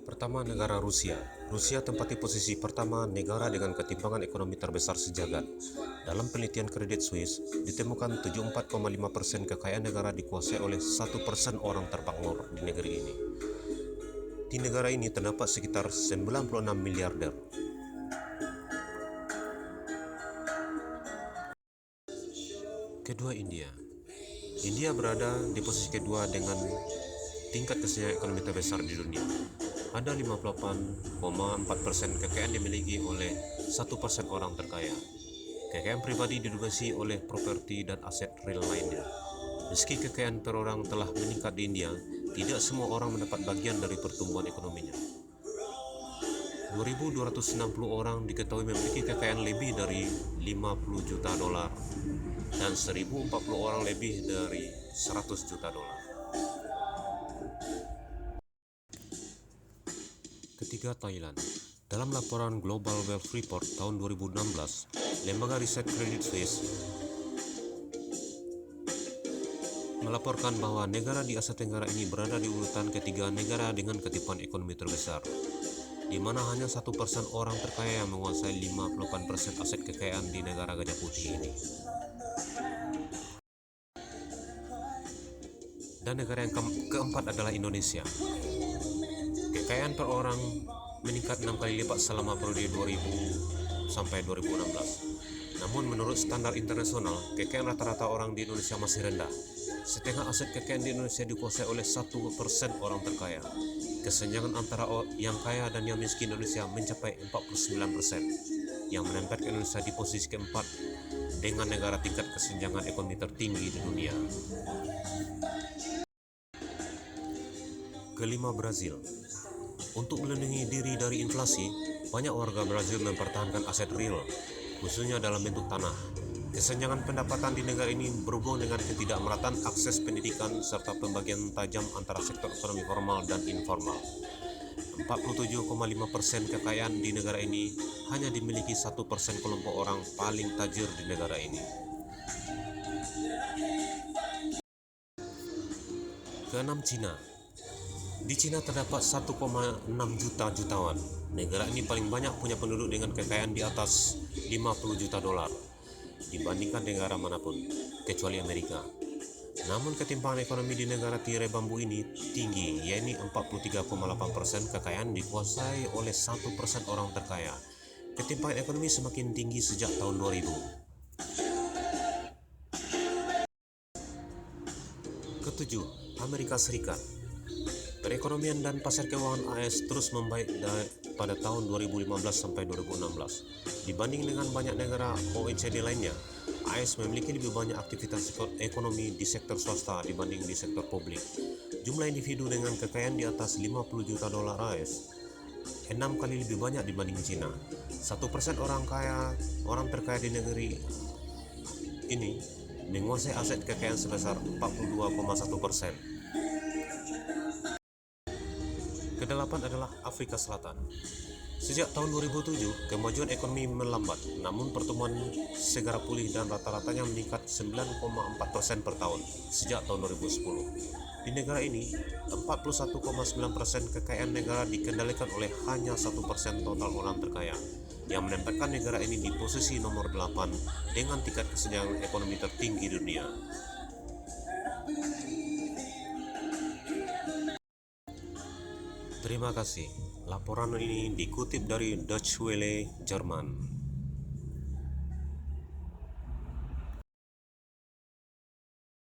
Pertama, negara Rusia. Rusia tempati posisi pertama negara dengan ketimpangan ekonomi terbesar sejagat. Dalam penelitian kredit Swiss, ditemukan 74,5% kekayaan negara dikuasai oleh 1% orang termakmur di negeri ini. Di negara ini terdapat sekitar 96 miliarder. Kedua, India. India berada di posisi kedua dengan tingkat kesenjangan ekonomi terbesar di dunia. Ada 58,4% kekayaan dimiliki oleh 1% orang terkaya. Kekayaan pribadi didominasi oleh properti dan aset real lainnya. Meski kekayaan per orang telah meningkat di India, tidak semua orang mendapat bagian dari pertumbuhan ekonominya. 2.260 orang diketahui memiliki kekayaan lebih dari 50 juta dolar dan 1.040 orang lebih dari 100 juta dolar. Ketiga, Thailand. Dalam laporan Global Wealth Report tahun 2016, lembaga riset Credit Suisse melaporkan bahwa negara di Asia Tenggara ini berada di urutan ketiga negara dengan ketimpangan ekonomi terbesar, di mana hanya 1% orang terkaya yang menguasai 58% aset kekayaan di negara Gajah Putih ini. Dan negara yang keempat adalah Indonesia. Kekayaan per orang meningkat 6 kali lipat selama periode 2000 sampai 2016. Namun menurut standar internasional, kekayaan rata-rata orang di Indonesia masih rendah. Setengah aset kekayaan di Indonesia dikuasai oleh 1% orang terkaya. Kesenjangan antara yang kaya dan yang miskin Indonesia mencapai 49%, yang menempatkan Indonesia di posisi keempat dengan negara tingkat kesenjangan ekonomi tertinggi di dunia. Kelima, Brazil. Untuk melindungi diri dari inflasi, banyak warga Brazil mempertahankan aset real, khususnya dalam bentuk tanah. Kesenjangan pendapatan di negara ini berhubung dengan ketidakmerataan akses pendidikan serta pembagian tajam antara sektor ekonomi formal dan informal. 47,5% kekayaan di negara ini hanya dimiliki 1% kelompok orang paling tajir di negara ini. Keenam, Cina. Di Cina terdapat 1,6 juta jutawan. Negara ini paling banyak punya penduduk dengan kekayaan di atas 50 juta dolar dibandingkan negara manapun, kecuali Amerika. Namun ketimpangan ekonomi di negara tirai bambu ini tinggi, yaitu 43,8% kekayaan dikuasai oleh 1% orang terkaya. Ketimpangan ekonomi semakin tinggi sejak tahun 2000. Ketujuh, Amerika Serikat. Perekonomian dan pasar keuangan AS terus membaik pada tahun 2015 sampai 2016. Dibanding dengan banyak negara OECD lainnya, AS memiliki lebih banyak aktivitas ekonomi di sektor swasta dibanding di sektor publik. Jumlah individu dengan kekayaan di atas 50 juta dolar AS 6 kali lebih banyak dibanding Cina. 1% orang terkaya di negeri ini menguasai aset kekayaan sebesar 42,1%. Kedelapan adalah Afrika Selatan. Sejak tahun 2007, kemajuan ekonomi melambat, namun pertumbuhan segera pulih dan rata-ratanya meningkat 9,4% per tahun sejak tahun 2010. Di negara ini, 41,9% kekayaan negara dikendalikan oleh hanya 1% total orang terkaya, yang menempatkan negara ini di posisi nomor 8 dengan tingkat kesenjangan ekonomi tertinggi di dunia. Terima kasih. Laporan ini dikutip dari Deutsche Welle, Jerman.